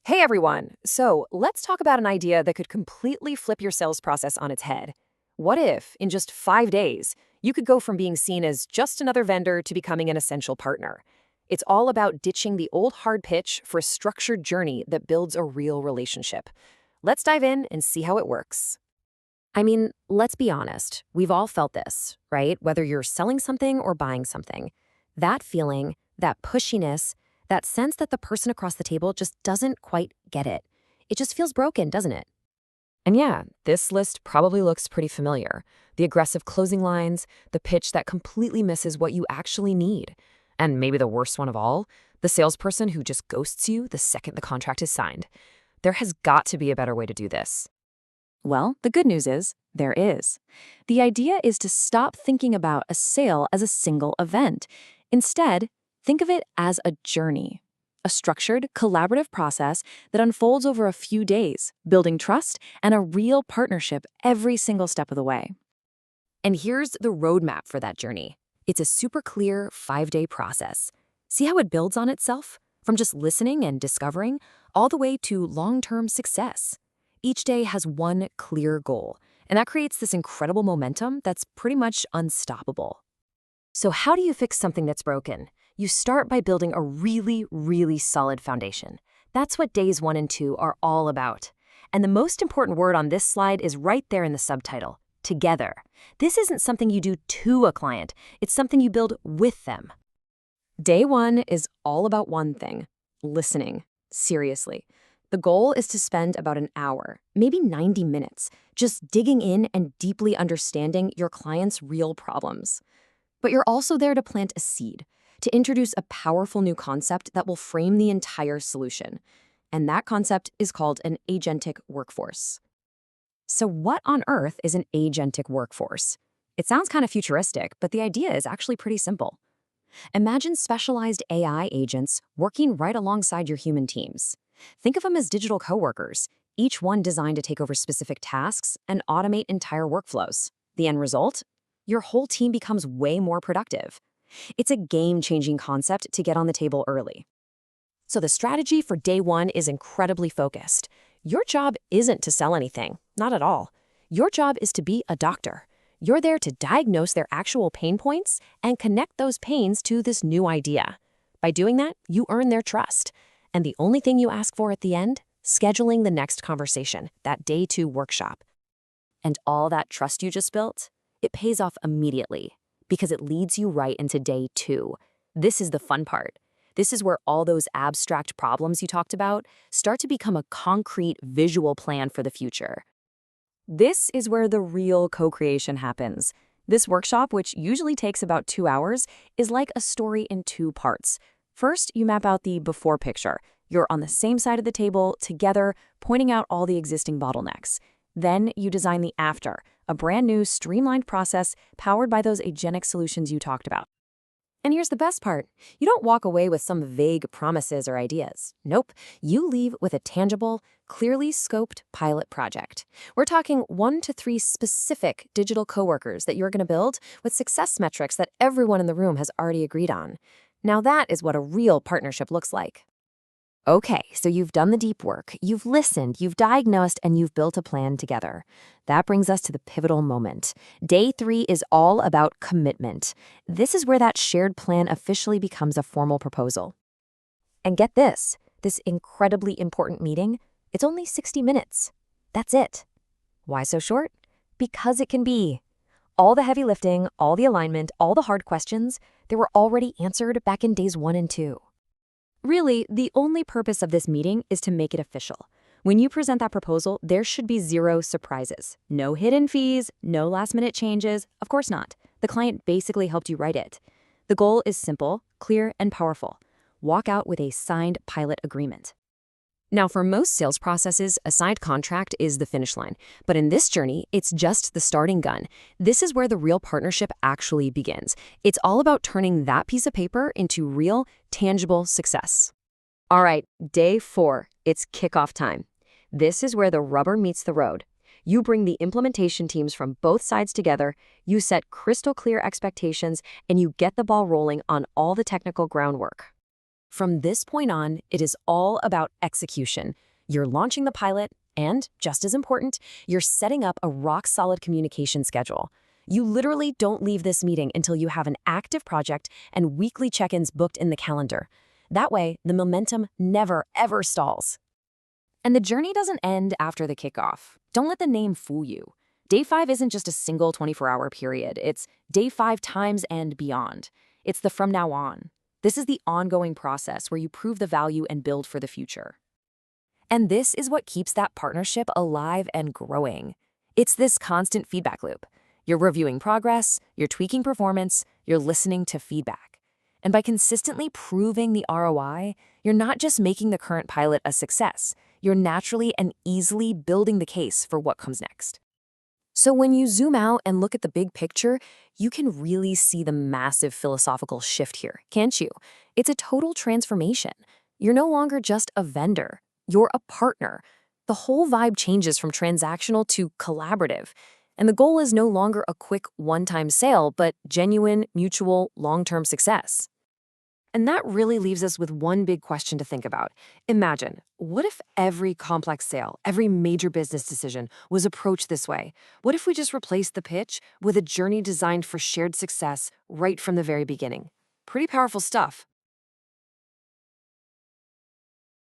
Hey everyone! So let's talk about an idea that could completely flip your sales process on its head. What if, in just 5 days, you could go from being seen as just another vendor to becoming an essential partner? It's all about ditching the old hard pitch for a structured journey that builds a real relationship. Let's dive in and see how it works. I mean, let's be honest. We've all felt this, right? Whether you're selling something or buying something. That feeling, that pushiness, that sense that the person across the table just doesn't quite get it. It just feels broken, doesn't it? And yeah, this list probably looks pretty familiar. The aggressive closing lines, the pitch that completely misses what you actually need. And maybe the worst one of all, the salesperson who just ghosts you the second the contract is signed. There has got to be a better way to do this. Well, the good news is, there is. The idea is to stop thinking about a sale as a single event. Instead, think of it as a journey, a structured, collaborative process that unfolds over a few days, building trust and a real partnership every single step of the way. And here's the roadmap for that journey. It's a super clear 5-day process. See how it builds on itself? From just listening and discovering, all the way to long-term success. Each day has one clear goal, and that creates this incredible momentum that's pretty much unstoppable. So how do you fix something that's broken? You start by building a really, really solid foundation. That's what days 1 and 2 are all about. And the most important word on this slide is right there in the subtitle, together. This isn't something you do to a client, it's something you build with them. Day 1 is all about one thing, listening. Seriously. The goal is to spend about an hour, maybe 90 minutes, just digging in and deeply understanding your client's real problems. But you're also there to plant a seed, to introduce a powerful new concept that will frame the entire solution. And that concept is called an agentic workforce. So what on earth is an agentic workforce? It sounds kind of futuristic, but the idea is actually pretty simple. Imagine specialized AI agents working right alongside your human teams. Think of them as digital coworkers, each one designed to take over specific tasks and automate entire workflows. The end result? Your whole team becomes way more productive. It's a game-changing concept to get on the table early. So the strategy for day 1 is incredibly focused. Your job isn't to sell anything, not at all. Your job is to be a doctor. You're there to diagnose their actual pain points and connect those pains to this new idea. By doing that, you earn their trust. And the only thing you ask for at the end? Scheduling the next conversation, that day 2 workshop. And all that trust you just built? It pays off immediately because it leads you right into day 2. This is the fun part. This is where all those abstract problems you talked about start to become a concrete visual plan for the future. This is where the real co-creation happens. This workshop, which usually takes about 2 hours, is like a story in 2 parts. First, you map out the before picture. You're on the same side of the table, together, pointing out all the existing bottlenecks. Then you design the after, a brand new, streamlined process powered by those agentic solutions you talked about. And here's the best part. You don't walk away with some vague promises or ideas. Nope. You leave with a tangible, clearly scoped pilot project. We're talking 1 to 3 specific digital coworkers that you're going to build with success metrics that everyone in the room has already agreed on. Now that is what a real partnership looks like. Okay, so you've done the deep work, you've listened, you've diagnosed, and you've built a plan together. That brings us to the pivotal moment. Day 3 is all about commitment. This is where that shared plan officially becomes a formal proposal. And get this incredibly important meeting, it's only 60 minutes. That's it. Why so short? Because it can be. All the heavy lifting, all the alignment, all the hard questions, they were already answered back in days 1 and 2. Really, the only purpose of this meeting is to make it official. When you present that proposal, there should be 0 surprises. No hidden fees, no last-minute changes. Of course not. The client basically helped you write it. The goal is simple, clear, and powerful. Walk out with a signed pilot agreement. Now, for most sales processes, a signed contract is the finish line. But in this journey, it's just the starting gun. This is where the real partnership actually begins. It's all about turning that piece of paper into real, tangible success. All right, day 4, it's kickoff time. This is where the rubber meets the road. You bring the implementation teams from both sides together, you set crystal clear expectations, and you get the ball rolling on all the technical groundwork. From this point on, it is all about execution. You're launching the pilot, and, just as important, you're setting up a rock-solid communication schedule. You literally don't leave this meeting until you have an active project and weekly check-ins booked in the calendar. That way, the momentum never, ever stalls. And the journey doesn't end after the kickoff. Don't let the name fool you. Day 5 isn't just a single 24-hour period. It's day 5 times and beyond. It's the from now on. This is the ongoing process where you prove the value and build for the future. And this is what keeps that partnership alive and growing. It's this constant feedback loop. You're reviewing progress, you're tweaking performance, you're listening to feedback. And by consistently proving the ROI, you're not just making the current pilot a success, you're naturally and easily building the case for what comes next. So when you zoom out and look at the big picture, you can really see the massive philosophical shift here, can't you? It's a total transformation. You're no longer just a vendor. You're a partner. The whole vibe changes from transactional to collaborative. And the goal is no longer a quick one-time sale, but genuine, mutual, long-term success. And that really leaves us with one big question to think about. Imagine, what if every complex sale, every major business decision was approached this way? What if we just replaced the pitch with a journey designed for shared success right from the very beginning? Pretty powerful stuff.